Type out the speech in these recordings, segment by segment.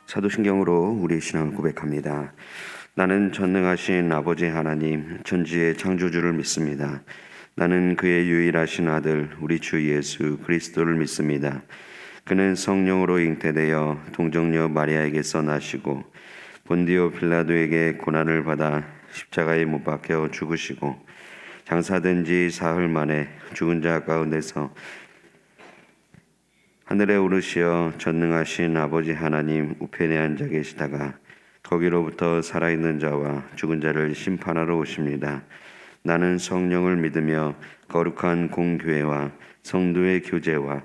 사도신경으로 우리의 신앙을 고백합니다. 나는 전능하신 아버지 하나님 천지의 창조주를 믿습니다. 나는 그의 유일하신 아들 우리 주 예수 그리스도를 믿습니다. 그는 성령으로 잉태되어 동정녀 마리아에게서 나시고 본디오 빌라도에게 고난을 받아 십자가에 못 박혀 죽으시고 장사된 지 사흘 만에 죽은 자 가운데서 하늘에 오르시어 전능하신 아버지 하나님 우편에 앉아 계시다가 거기로부터 살아있는 자와 죽은 자를 심판하러 오십니다. 나는 성령을 믿으며 거룩한 공교회와 성도의 교제와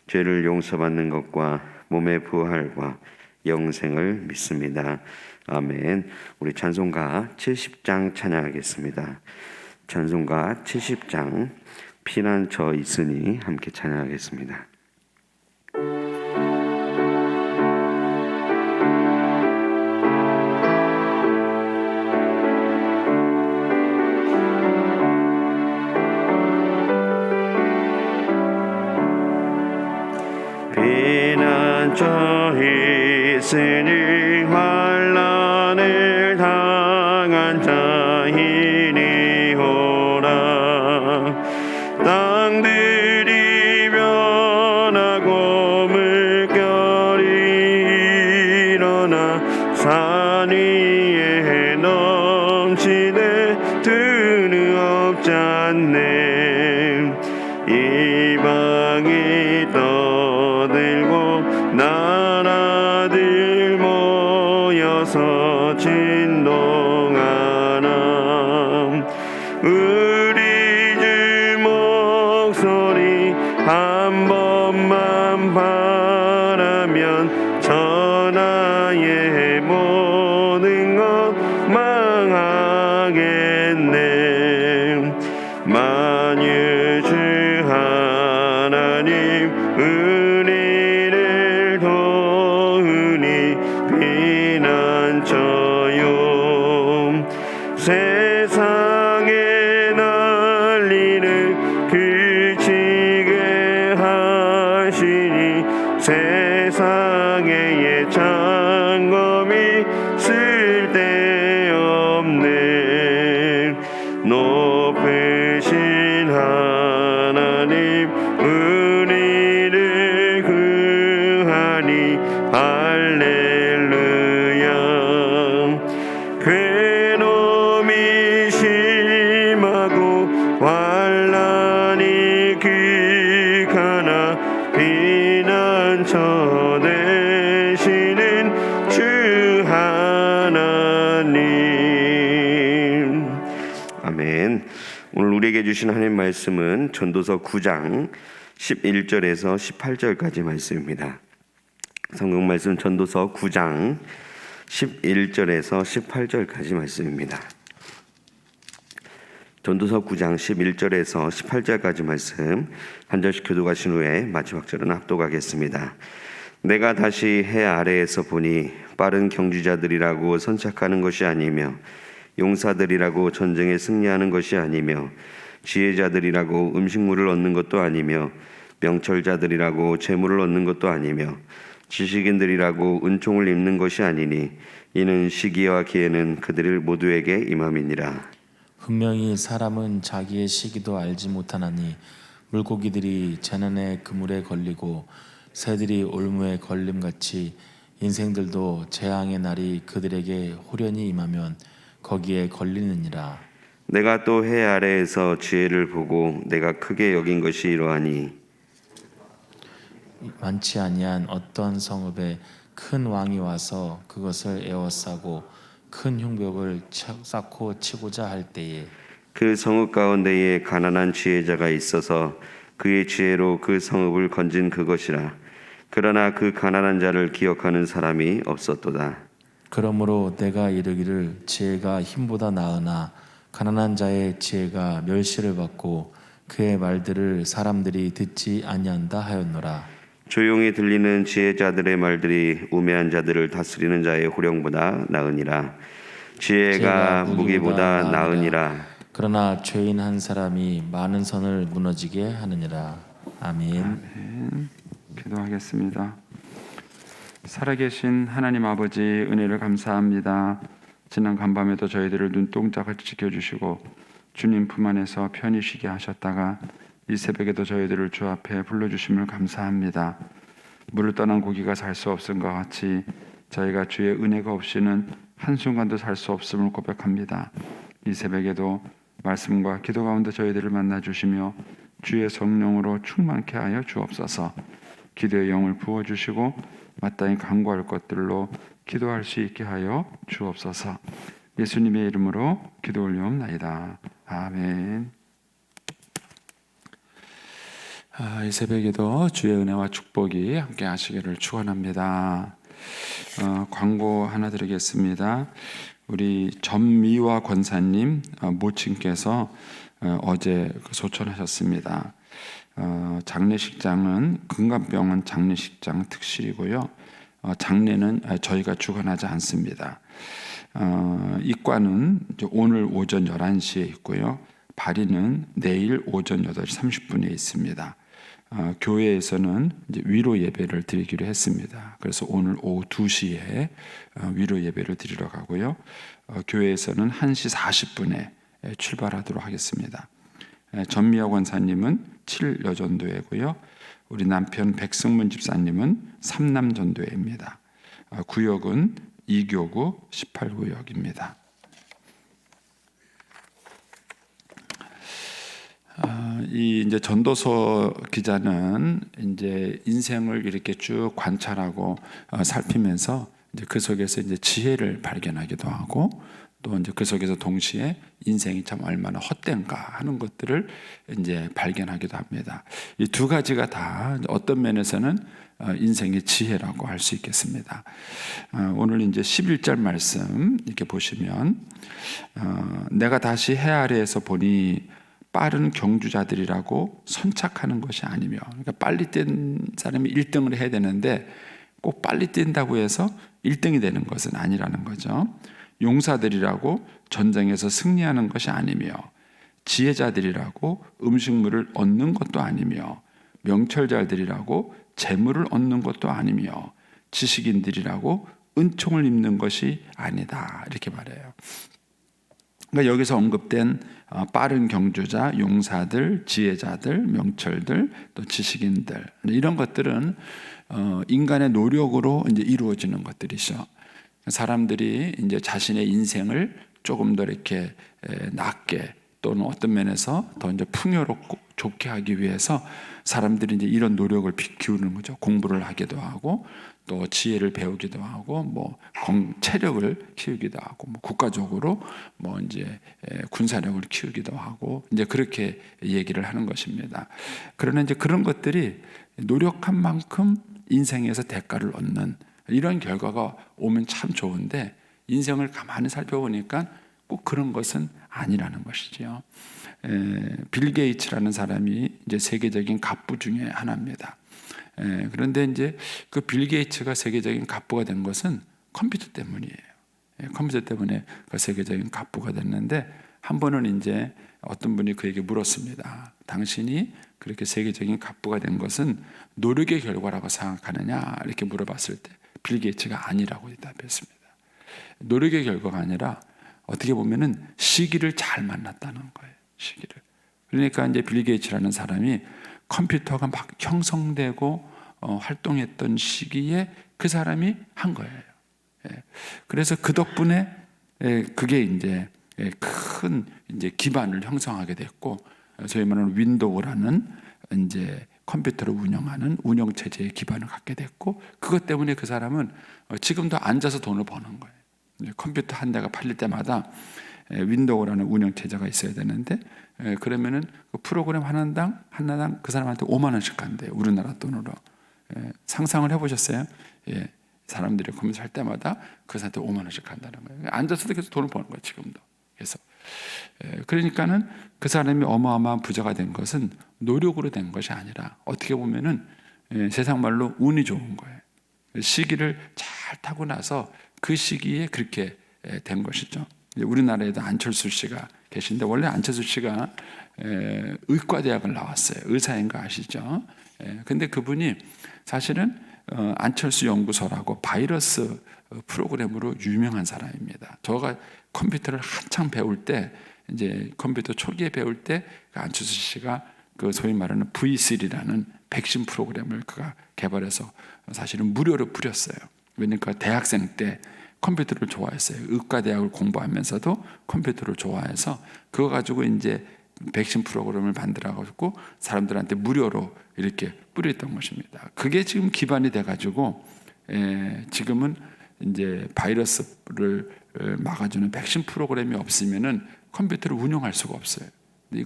죄를 용서받는 것과 몸의 부활과 영생을 믿습니다. 아멘. 우리 찬송가 70장 찬양하겠습니다. 찬송가 70장 피난처 있으니 함께 찬양하겠습니다. 피난처 있으니 환난을 당한 자이니 오라. 땅들이 변하고 물결이 일어나 산 위에 넘치네 드는 없지 않네. 이방이 떠들고 나라들 모여서 진동하나. 우리 주 목소리 한 번만 바라면 천하의 모든 것 망하겠네. 만일 주 하나님 우리를 도우니 피난처요. 세상에 난리를 그치게 하시니 세상의 장검이 쓸데없네. 높으신 하나님 우리를 구하니 할렐루야. 괴로움이 심하고 환난이 극하나 피난처 되시는 주 하나님. 아멘. 오늘 우리에게 주신 하나님 말씀은 전도서 9장 11절에서 18절까지 말씀입니다. 성경 말씀 전도서 9장 11절에서 18절까지 말씀입니다. 전도서 9장 11절에서 18절까지 말씀 한 절씩 교독하신 후에 마지막 절은 합독하겠습니다. 내가 다시 해 아래에서 보니 빠른 경주자들이라고 선착하는 것이 아니며 용사들이라고 전쟁에 승리하는 것이 아니며 지혜자들이라고 음식물을 얻는 것도 아니며 명철자들이라고 재물을 얻는 것도 아니며 지식인들이라고 은총을 입는 것이 아니니 이는 시기와 기회는 그들 모두에게 임함이니라. 분명히 사람은 자기의 시기도 알지 못하나니 물고기들이 재난의 그물에 걸리고 새들이 올무에 걸림같이 인생들도 재앙의 날이 그들에게 호련히 임하면 거기에 걸리느니라. 내가 또 해 아래에서 지혜를 보고 내가 크게 여긴 것이 이러하니 많지 아니한 어떤 성읍에 큰 왕이 와서 그것을 에워싸고 큰 흉벽을 쌓고 치고자 할 때에 그 성읍 가운데에 가난한 지혜자가 있어서 그의 지혜로 그 성읍을 건진 그것이라. 그러나 그 가난한 자를 기억하는 사람이 없었도다. 그러므로 내가 이르기를 지혜가 힘보다 나으나 가난한 자의 지혜가 멸시를 받고 그의 말들을 사람들이 듣지 아니한다 하였노라. 조용히 들리는 지혜자들의 말들이 우매한 자들을 다스리는 자의 호령보다 나으니라. 지혜가 무기보다 나으니라. 그러나 죄인 한 사람이 많은 선을 무너지게 하느니라. 아멘. 기도하겠습니다. 살아계신 하나님 아버지 은혜를 감사합니다. 지난 간밤에도 저희들을 눈동자같이 지켜주시고 주님 품 안에서 편히 쉬게 하셨다가 이 새벽에도 저희들을 주 앞에 불러주심을 감사합니다. 물을 떠난 고기가 살 수 없음과 같이 저희가 주의 은혜가 없이는 한순간도 살 수 없음을 고백합니다. 이 새벽에도 말씀과 기도 가운데 저희들을 만나주시며 주의 성령으로 충만케 하여 주옵소서. 기도의 영을 부어주시고 마땅히 간구할 것들로 기도할 수 있게 하여 주옵소서. 예수님의 이름으로 기도 올려옵나이다. 아멘. 이 새벽에도 주의 은혜와 축복이 함께 하시기를 축원합니다. 광고 하나 드리겠습니다. 우리 전미화 권사님 모친께서 어제 소천하셨습니다. 장례식장은 금감병원 장례식장 특실이고요. 장례는 저희가 주관하지 않습니다. 입관은 오늘 오전 11시에 있고요. 발인은 내일 오전 8시 30분에 있습니다. 교회에서는 이제 위로 예배를 드리기로 했습니다. 그래서 오늘 오후 2시에 위로 예배를 드리러 가고요. 교회에서는 1시 40분에 출발하도록 하겠습니다. 전미화 권사님은 7여전도회고요. 우리 남편 백승문 집사님은 삼남전도회입니다. 구역은 2교구 18구역입니다. 이 이제 전도서 기자는 이제 인생을 이렇게 쭉 관찰하고 살피면서 이제 그 속에서 이제 지혜를 발견하기도 하고 또 이제 그 속에서 동시에 인생이 참 얼마나 헛된가 하는 것들을 이제 발견하기도 합니다. 이 두 가지가 다 어떤 면에서는 인생의 지혜라고 할 수 있겠습니다. 오늘 이제 11절 말씀 이렇게 보시면 내가 다시 해 아래에서 보니 빠른 경주자들이라고 선착하는 것이 아니며, 그러니까 빨리 뛴 사람이 1등을 해야 되는데 꼭 빨리 뛴다고 해서 1등이 되는 것은 아니라는 거죠. 용사들이라고 전쟁에서 승리하는 것이 아니며, 지혜자들이라고 음식물을 얻는 것도 아니며, 명철자들이라고 재물을 얻는 것도 아니며, 지식인들이라고 은총을 입는 것이 아니다, 이렇게 말해요. 그러니까 여기서 언급된 빠른 경주자, 용사들, 지혜자들, 명철들, 또 지식인들, 이런 것들은 인간의 노력으로 이제 이루어지는 것들이죠. 사람들이 이제 자신의 인생을 조금 더 이렇게 낫게 또는 어떤 면에서 더 이제 풍요롭고 좋게 하기 위해서 사람들이 이제 이런 노력을 기울이는 거죠. 공부를 하기도 하고 또 지혜를 배우기도 하고 뭐 체력을 키우기도 하고 뭐 국가적으로 뭐 이제 군사력을 키우기도 하고 이제 그렇게 얘기를 하는 것입니다. 그러나 이제 그런 것들이 노력한 만큼 인생에서 대가를 얻는 이런 결과가 오면 참 좋은데 인생을 가만히 살펴보니까 꼭 그런 것은 아니라는 것이죠. 빌 게이츠라는 사람이 이제 세계적인 갑부 중에 하나입니다. 그런데 이제 그 빌 게이츠가 세계적인 갑부가 된 것은 컴퓨터 때문이에요. 컴퓨터 때문에 그 세계적인 갑부가 됐는데 한 번은 이제 어떤 분이 그에게 물었습니다. 당신이 그렇게 세계적인 갑부가 된 것은 노력의 결과라고 생각하느냐 이렇게 물어봤을 때 빌 게이츠가 아니라고 대답했습니다. 노력의 결과가 아니라 어떻게 보면은 시기를 잘 만났다는 거예요. 시기를. 그러니까 이제 빌 게이츠라는 사람이 컴퓨터가 막 형성되고 활동했던 시기에 그 사람이 한 거예요. 그래서 그 덕분에 그게 이제 큰 이제 기반을 형성하게 됐고 소위 말하는 윈도우라는 이제 컴퓨터를 운영하는 운영 체제의 기반을 갖게 됐고 그것 때문에 그 사람은 지금도 앉아서 돈을 버는 거예요. 컴퓨터 한 대가 팔릴 때마다 윈도우라는 운영 체제가 있어야 되는데 그러면은 그 프로그램 하나당 그 사람한테 5만 원씩 간대요. 우리나라 돈으로. 상상을 해보셨어요? 사람들이 컴퓨터 할 때마다 그 사람한테 5만 원씩 간다는 거예요. 앉아서도 계속 돈을 버는 거예요. 지금도. 그래서 그러니까는 그 사람이 어마어마한 부자가 된 것은 노력으로 된 것이 아니라 어떻게 보면은 세상 말로 운이 좋은 거예요. 시기를 잘 타고 나서 그 시기에 그렇게 된 것이죠. 우리나라에도 안철수 씨가 계신데 원래 안철수 씨가 의과대학을 나왔어요. 의사인 거 아시죠? 근데 그분이 사실은 안철수 연구소라고 바이러스 프로그램으로 유명한 사람입니다. 저가 컴퓨터를 한창 배울 때, 이제 컴퓨터 초기에 배울 때 안철수 씨가 그 소위 말하는 V3라는 백신 프로그램을 그가 개발해서 사실은 무료로 뿌렸어요. 왜냐니까 대학생 때 컴퓨터를 좋아했어요. 의과대학을 공부하면서도 컴퓨터를 좋아해서 그거 가지고 이제 백신 프로그램을 만들어가지고 사람들한테 무료로 이렇게 뿌렸던 것입니다. 그게 지금 기반이 돼가지고 지금은 이제 바이러스를 막아주는 백신 프로그램이 없으면은 컴퓨터를 운영할 수가 없어요.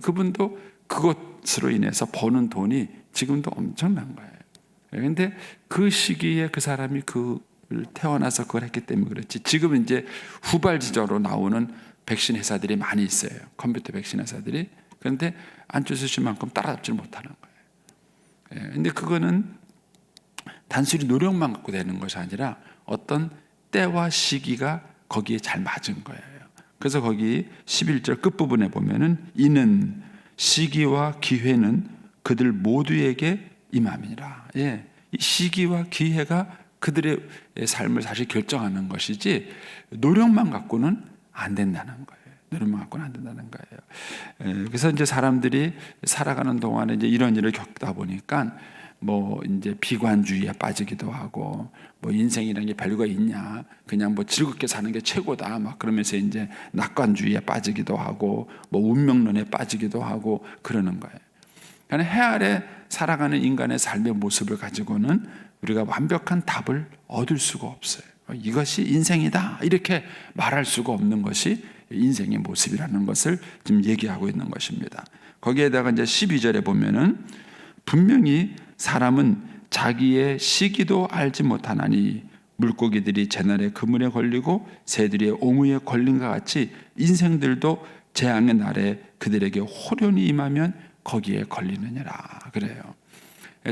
그분도 그것으로 인해서 버는 돈이 지금도 엄청난 거예요. 그런데 그 시기에 그 사람이 태어나서 그걸 했기 때문에 그렇지. 지금 이제 후발지자로 나오는 백신 회사들이 많이 있어요. 컴퓨터 백신 회사들이. 그런데 안철수 씨만큼 따라잡지 못하는 거예요. 그런데 그거는 단순히 노력만 갖고 되는 것이 아니라 어떤 때와 시기가 거기에 잘 맞은 거예요. 그래서 거기 11절 끝부분에 보면은 이는 시기와 기회는 그들 모두에게 임함이라. 이 시기와 기회가 그들의 삶을 사실 결정하는 것이지 노력만 갖고는 안 된다는 거예요. 노력만 갖고는 안 된다는 거예요. 그래서 이제 사람들이 살아가는 동안에 이제 이런 일을 겪다 보니까 뭐 이제 비관주의에 빠지기도 하고 뭐 인생이라는 게 별거 있냐, 그냥 뭐 즐겁게 사는 게 최고다 막 그러면서 이제 낙관주의에 빠지기도 하고 뭐 운명론에 빠지기도 하고 그러는 거예요. 그러니까 해 아래 살아가는 인간의 삶의 모습을 가지고는 우리가 완벽한 답을 얻을 수가 없어요. 이것이 인생이다 이렇게 말할 수가 없는 것이 인생의 모습이라는 것을 지금 얘기하고 있는 것입니다. 거기에다가 이제 12절에 보면은 분명히 사람은 자기의 시기도 알지 못하나니 물고기들이 제날에 그물에 걸리고 새들이 오무에 걸린 것 같이 인생들도 재앙의 날에 그들에게 호련히 임하면 거기에 걸리느니라 그래요.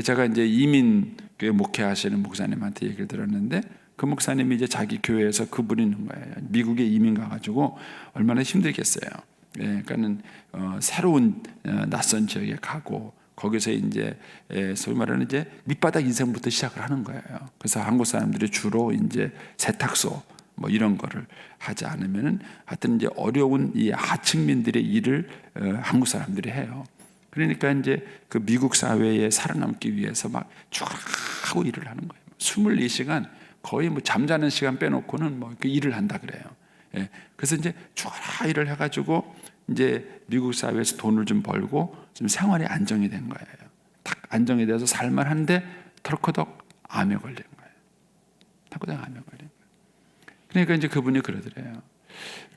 제가 이제 이민교회 목회하시는 목사님한테 얘기를 들었는데 그 목사님이 이제 자기 교회에서 그분 있는 거예요. 미국에 이민 가가지고 얼마나 힘들겠어요. 그러니까는 새로운 낯선 지역에 가고 거기서 이제 소위 말하는 이제 밑바닥 인생부터 시작을 하는 거예요. 그래서 한국 사람들이 주로 이제 세탁소 뭐 이런 거를 하지 않으면은 하여튼 이제 어려운 이 하층민들의 일을 한국 사람들이 해요. 그러니까 이제 그 미국 사회에 살아남기 위해서 막 쭉 하고 일을 하는 거예요. 24시간 거의 뭐 잠자는 시간 빼놓고는 뭐 그 일을 한다 그래요. 그래서 이제 쭉 일을 해가지고 이제 미국 사회에서 돈을 좀 벌고 좀 생활이 안정이 된 거예요. 딱 안정이 돼서 살만한데 털커덕 암에 걸린 거예요. 털커덕 암에 걸린 거예요. 그러니까 이제 그분이 그러더래요.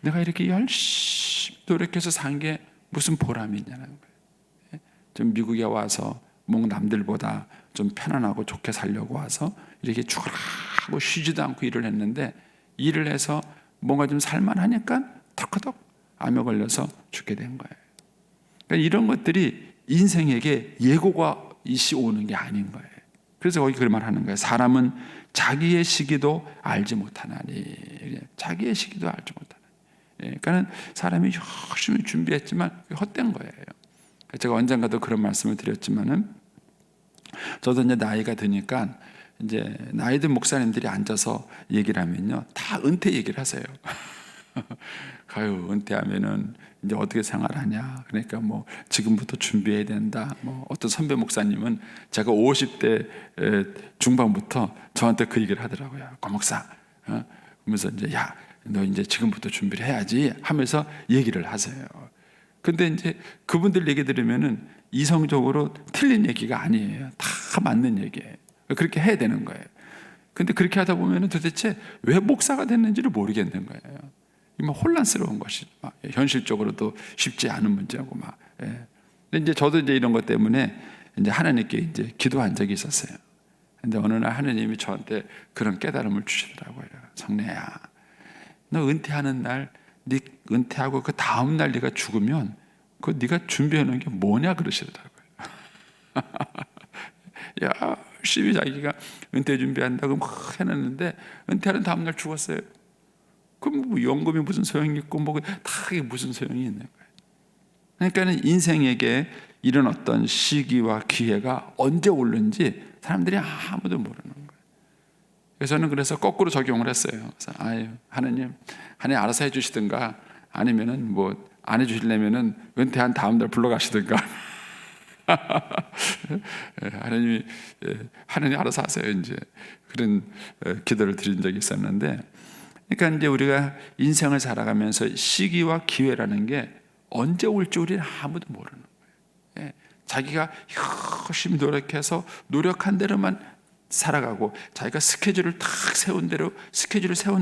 내가 이렇게 열심히 노력해서 산 게 무슨 보람이 있냐는 거예요. 좀 미국에 와서 뭔가 남들보다 좀 편안하고 좋게 살려고 와서 이렇게 죽으라고 쉬지도 않고 일을 했는데 일을 해서 뭔가 좀 살만하니까 털커덕 암에 걸려서 죽게 된 거예요. 그러니까 이런 것들이 인생에게 예고가 일시 오는 게 아닌 거예요. 그래서 거기 그런 말 하는 거예요. 사람은 자기의 시기도 알지 못하나니. 자기의 시기도 알지 못하나니. 그러니까 사람이 열심히 준비했지만 헛된 거예요. 제가 언젠가도 그런 말씀을 드렸지만은 저도 이제 나이가 드니까 이제 나이든 목사님들이 앉아서 얘기를 하면요 다 은퇴 얘기를 하세요. 가요 은퇴하면은 이제 어떻게 생활하냐. 그러니까 뭐 지금부터 준비해야 된다. 뭐 어떤 선배 목사님은 제가 50대 중반부터 저한테 그 얘기를 하더라고요. 고 목사, 그러면서 이제 야, 너 이제 지금부터 준비를 해야지 하면서 얘기를 하세요. 근데 이제 그분들 얘기 들으면은 이성적으로 틀린 얘기가 아니에요. 다 맞는 얘기예요. 그렇게 해야 되는 거예요. 근데 그렇게 하다 보면은 도대체 왜 목사가 됐는지를 모르겠는 거예요. 막 혼란스러운 것이 막 현실적으로도 쉽지 않은 문제고 막. 근데 이제 저도 이제 이런 것 때문에 이제 하나님께 이제 기도한 적이 있었어요. 근데 어느 날 하나님이 저한테 그런 깨달음을 주시더라고요. 성래야, 너 은퇴하는 날, 네 은퇴하고 그 다음 날 네가 죽으면 그 네가 준비해 놓은 게 뭐냐 그러시더라고요. 열심히 자기가 은퇴 준비한다고 막 해놨는데 은퇴하는 다음 날 죽었어요. 그럼 뭐 연금이 무슨 소용이 있고 뭐 다 이게 무슨 소용이 있는 거예요. 그러니까는 인생에게 이런 어떤 시기와 기회가 언제 오는지 사람들이 아무도 모르는 거예요. 그래서 거꾸로 적용을 했어요. 그래서 아유, 하나님 알아서 해주시든가 아니면은 뭐 안 해주시려면은 은퇴한 다음 날 불러가시든가. 하나님 알아서 하세요. 이제 그런 기도를 드린 적이 있었는데, 그러니까 이제 우리가 인생을 살아가면서 시기와 기회라는 게 언제 올지 우리는 아무도 모르는 거예요. 자기가 열심히 노력해서 노력한 대로만 살아가고 자기가 스케줄을 세운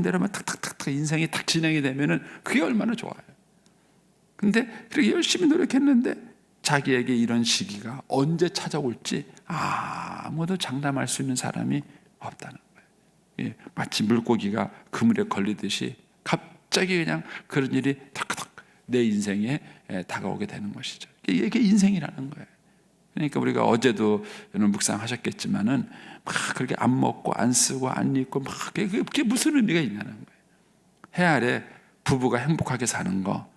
대로만 탁탁탁탁 인생이 딱 진행이 되면은 그게 얼마나 좋아요. 근데 그렇게 열심히 노력했는데 자기에게 이런 시기가 언제 찾아올지 아무도 장담할 수 있는 사람이 없다는 거예요. 마치 물고기가 그물에 걸리듯이 갑자기 그냥 그런 일이 탁탁 내 인생에 다가오게 되는 것이죠. 이게 인생이라는 거예요. 그러니까 우리가 어제도 묵상하셨겠지만은 막 그렇게 안 먹고 안 쓰고 안 입고 막 그게 무슨 의미가 있냐는 거예요. 해 아래 부부가 행복하게 사는 거,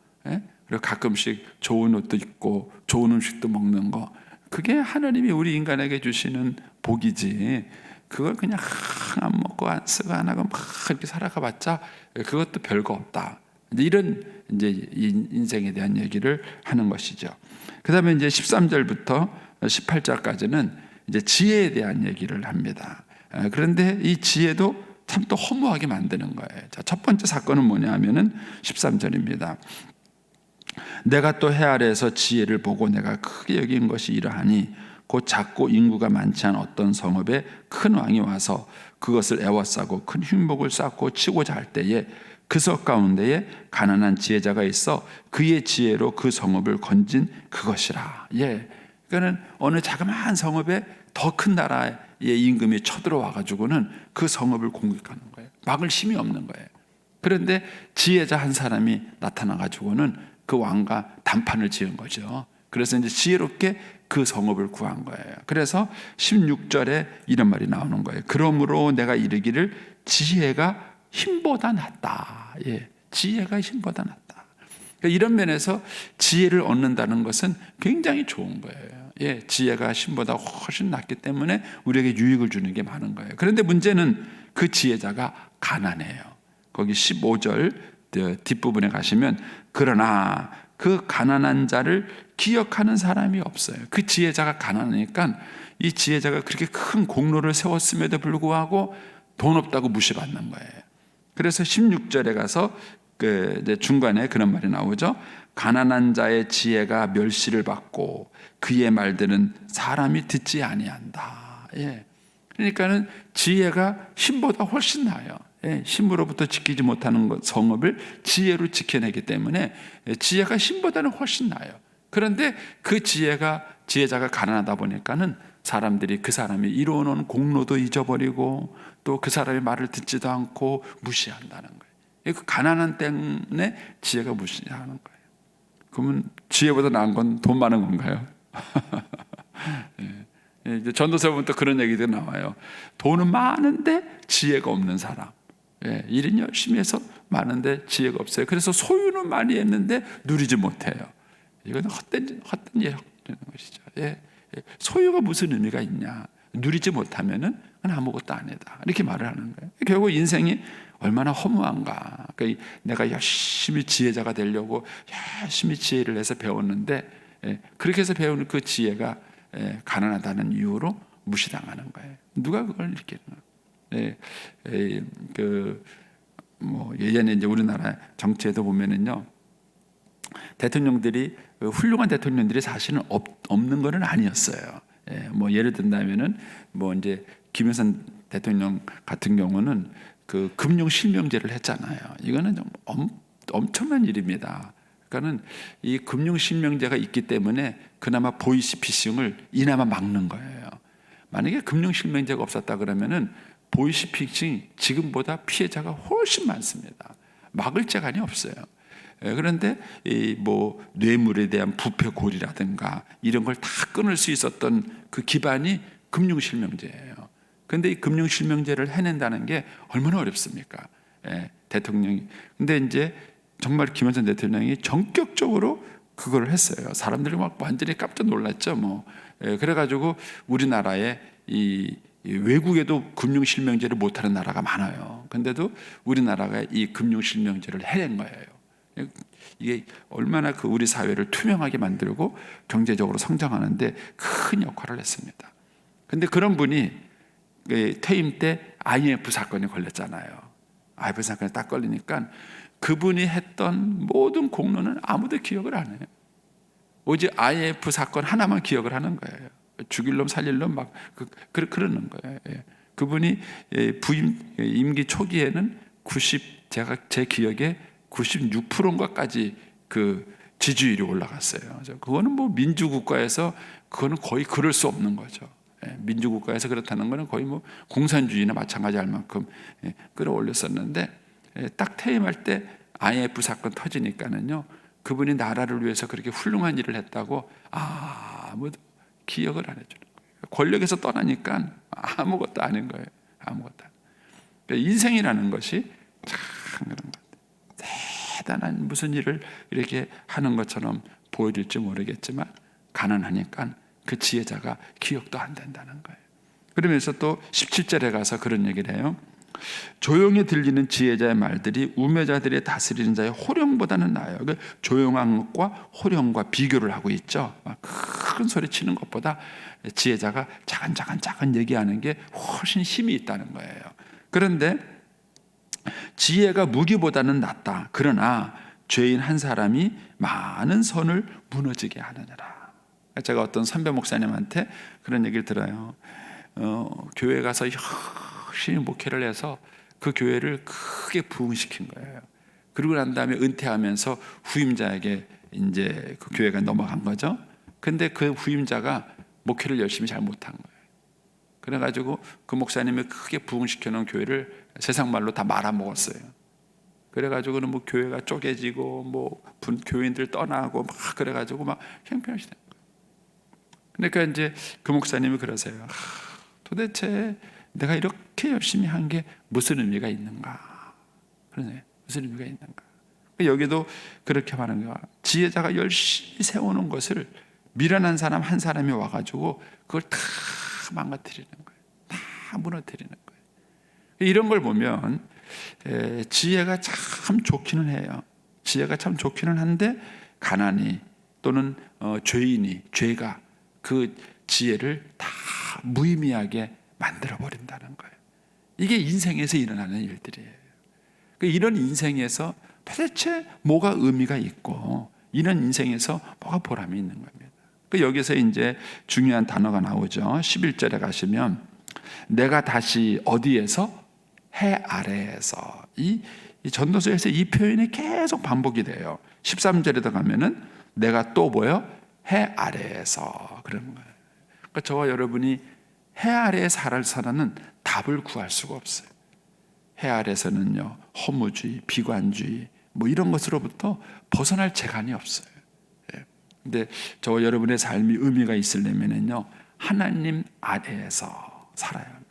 그리고 가끔씩 좋은 옷도 입고 좋은 음식도 먹는 거, 그게 하나님이 우리 인간에게 주시는 복이지. 그걸 그냥 안 먹고 안 쓰고 안 하고 막 이렇게 살아가봤자 그것도 별거 없다. 이런 이제 인생에 대한 얘기를 하는 것이죠. 그다음에 이제 13절부터 18절까지는 이제 지혜에 대한 얘기를 합니다. 그런데 이 지혜도 참 또 허무하게 만드는 거예요. 자, 첫 번째 사건은 뭐냐 하면은 13절입니다. 내가 또 해 아래에서 지혜를 보고 내가 크게 여긴 것이 이러하니 곧 작고 인구가 많지 않은 어떤 성읍에 큰 왕이 와서 그것을 애워싸고 큰 흉복을 쌓고 치고자 할 때에 그 성 가운데에 가난한 지혜자가 있어 그의 지혜로 그 성읍을 건진 그것이라. 그러니까는 어느 자그마한 성읍에 더 큰 나라의 임금이 쳐들어와 가지고는 그 성읍을 공격하는 거예요. 막을 힘이 없는 거예요. 그런데 지혜자 한 사람이 나타나 가지고는 그 왕과談판을 지은 거죠. 그래서 이제 지혜롭게 그 성읍을 구한 거예요. 그래서 16절에 이런 말이 나오는 거예요. 그러므로 내가 이르기를 지혜가 힘보다 낫다. 지혜가 힘보다 낫다. 그러니까 이런 면에서 지혜를 얻는다는 것은 굉장히 좋은 거예요. 지혜가 힘보다 훨씬 낫기 때문에 우리에게 유익을 주는 게 많은 거예요. 그런데 문제는 그 지혜자가 가난해요. 거기 15절 뒷부분에 가시면 그러나 그 가난한 자를 기억하는 사람이 없어요. 그 지혜자가 가난하니까 이 지혜자가 그렇게 큰 공로를 세웠음에도 불구하고 돈 없다고 무시받는 거예요. 그래서 16절에 가서 이제 중간에 그런 말이 나오죠. 가난한 자의 지혜가 멸시를 받고 그의 말들은 사람이 듣지 아니한다. 그러니까는 지혜가 힘보다 훨씬 나아요. 힘으로부터 지키지 못하는 성읍을 지혜로 지켜내기 때문에 지혜가 힘보다는 훨씬 나아요. 그런데 그 지혜자가 가난하다 보니까는 사람들이 그 사람이 이루어놓은 공로도 잊어버리고 또 그 사람의 말을 듣지도 않고 무시한다는 거예요. 그 가난한 때문에 지혜가 무시하는 거예요. 그러면 지혜보다 나은 건 돈 많은 건가요? 이제 전도서 보면 또 그런 얘기도 나와요. 돈은 많은데 지혜가 없는 사람. 일은 열심히 해서 많은데 지혜가 없어요. 그래서 소유는 많이 했는데 누리지 못해요. 이건 헛된 일하는 것이죠. 소유가 무슨 의미가 있냐? 누리지 못하면은 아무것도 아니다. 이렇게 말을 하는 거예요. 결국 인생이 얼마나 허무한가. 그러니까 내가 열심히 지혜자가 되려고 열심히 지혜를 해서 배웠는데 그렇게 해서 배우는 그 지혜가 가난하다는 이유로 무시당하는 거예요. 누가 그걸 느끼는 거예요? 예전에 이제 우리나라 정치에도 보면은요, 대통령들이 훌륭한 대통령들이 사실은 없는 것은 아니었어요. 예를 든다면은 이제 김영삼 대통령 같은 경우는 그 금융 실명제를 했잖아요. 이거는 좀 엄청난 일입니다. 그러니까는 이 금융 실명제가 있기 때문에 그나마 보이스피싱을 이나마 막는 거예요. 만약에 금융 실명제가 없었다 그러면은 보이스피싱 지금보다 피해자가 훨씬 많습니다. 막을 재간이 없어요. 그런데 뇌물에 대한 부패 고리라든가 이런 걸 다 끊을 수 있었던 그 기반이 금융 실명제예요. 그런데 이 금융 실명제를 해낸다는 게 얼마나 어렵습니까? 대통령이. 근데 이제 정말 김영삼 대통령이 전격적으로 그걸 했어요. 사람들이 막 완전히 깜짝 놀랐죠. 그래가지고 우리나라의 이 외국에도 금융실명제를 못하는 나라가 많아요. 근데도 우리나라가 이 금융실명제를 해낸 거예요. 이게 얼마나 그 우리 사회를 투명하게 만들고 경제적으로 성장하는데 큰 역할을 했습니다. 근데 그런 분이 퇴임 때 IMF 사건에 걸렸잖아요. IMF 사건에 딱 걸리니까 그분이 했던 모든 공로는 아무도 기억을 안 해요. 오직 IMF 사건 하나만 기억을 하는 거예요. 죽일 놈 살릴 놈 막 그러는 거예요. 그분이 부임 임기 초기에는 제가 제 기억에 96%인가까지 그 지지율이 올라갔어요. 그거는 뭐 민주국가에서 그거는 거의 그럴 수 없는 거죠. 민주국가에서 그렇다는 거는 거의 뭐 공산주의나 마찬가지할 만큼 끌어올렸었는데 딱 퇴임할 때 IMF 사건 터지니까는요, 그분이 나라를 위해서 그렇게 훌륭한 일을 했다고 아무도 기억을 안 해주는 거예요. 권력에서 떠나니까 아무것도 아닌 거예요. 아무것도. 그러니까 인생이라는 것이 참 그런 것 같아요. 대단한 무슨 일을 이렇게 하는 것처럼 보여질지 모르겠지만 가난하니까 그 지혜자가 기억도 안 된다는 거예요. 그러면서 또 17절에 가서 그런 얘기를 해요. 조용히 들리는 지혜자의 말들이 우매자들의 다스리는 자의 호령보다는 나아요. 조용한 것과 호령과 비교를 하고 있죠. 큰 소리 치는 것보다 지혜자가 작은 얘기하는 게 훨씬 힘이 있다는 거예요. 그런데 지혜가 무기보다는 낫다. 그러나 죄인 한 사람이 많은 선을 무너지게 하느니라. 제가 어떤 선배 목사님한테 그런 얘기를 들어요. 교회 가서 열심히 목회를 해서 그 교회를 크게 부흥시킨 거예요. 그러고 난 다음에 은퇴하면서 후임자에게 이제 그 교회가 넘어간 거죠. 근데 그 후임자가 목회를 열심히 잘 못한 거예요. 그래가지고 그 목사님이 크게 부흥시켜 놓은 교회를 세상 말로 다 말아먹었어요. 그래가지고는 뭐 교회가 쪼개지고 뭐 교인들 떠나고 막 그래가지고 막 형편없이 된 거예요. 그러니까 이제 그 목사님이 그러세요. 도대체 내가 이렇게 열심히 한 게 무슨 의미가 있는가? 그러네. 무슨 의미가 있는가? 여기도 그렇게 말하는 거야. 지혜자가 열심히 세우는 것을 미련한 사람 한 사람이 와가지고 그걸 다 망가뜨리는 거예요. 다 무너뜨리는 거예요. 이런 걸 보면 지혜가 참 좋기는 해요. 지혜가 참 좋기는 한데 가난이 또는 죄가 그 지혜를 다 무의미하게 만들어버린다는 거예요. 이게 인생에서 일어나는 일들이에요. 이런 인생에서 도대체 뭐가 의미가 있고 이런 인생에서 뭐가 보람이 있는 겁니다. 여기서 이제 중요한 단어가 나오죠. 11절에 가시면 내가 다시 어디에서? 해 아래에서. 이 전도서에서 이 표현이 계속 반복이 돼요. 13절에도 가면은 내가 또 뭐요? 해 아래에서. 그런 거예요. 그러니까 저와 여러분이 해 아래에 살아는 답을 구할 수가 없어요. 해 아래에서는요, 허무주의, 비관주의 뭐 이런 것으로부터 벗어날 재간이 없어요. 근데 저와 여러분의 삶이 의미가 있으려면요, 하나님 아래에서 살아야 합니다.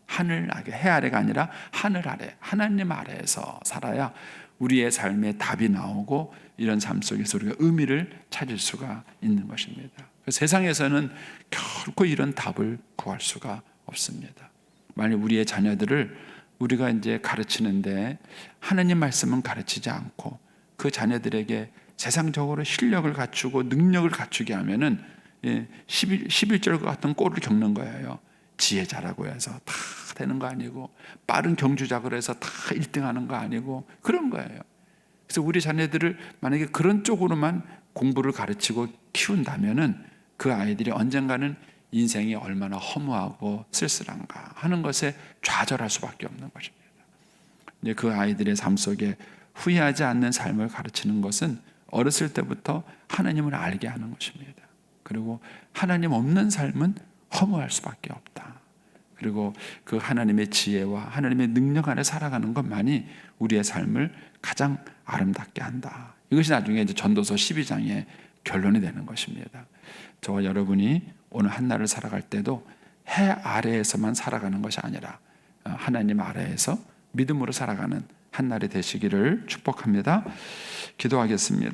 하늘 아래, 해 아래가 아니라 하늘 아래, 하나님 아래에서 살아야 우리의 삶에 답이 나오고 이런 삶 속에서 우리가 의미를 찾을 수가 있는 것입니다. 세상에서는 결코 이런 답을 구할 수가 없습니다. 만약 우리의 자녀들을 우리가 이제 가르치는데 하나님 말씀은 가르치지 않고 그 자녀들에게 세상적으로 실력을 갖추고 능력을 갖추게 하면은 11절 같은 꼴을 겪는 거예요. 지혜자라고 해서 다 되는 거 아니고 빠른 경주작을 해서 다 1등하는 거 아니고 그런 거예요. 그래서 우리 자녀들을 만약에 그런 쪽으로만 공부를 가르치고 키운다면은 그 아이들이 언젠가는 인생이 얼마나 허무하고 쓸쓸한가 하는 것에 좌절할 수밖에 없는 것입니다. 이제 그 아이들의 삶 속에 후회하지 않는 삶을 가르치는 것은 어렸을 때부터 하나님을 알게 하는 것입니다. 그리고 하나님 없는 삶은 허무할 수밖에 없다. 그리고 그 하나님의 지혜와 하나님의 능력 안에 살아가는 것만이 우리의 삶을 가장 아름답게 한다. 이것이 나중에 이제 전도서 12장의 결론이 되는 것입니다. 저와 여러분이 오늘 한날을 살아갈 때도 해 아래에서만 살아가는 것이 아니라 하나님 아래에서 믿음으로 살아가는 한날이 되시기를 축복합니다. 기도하겠습니다.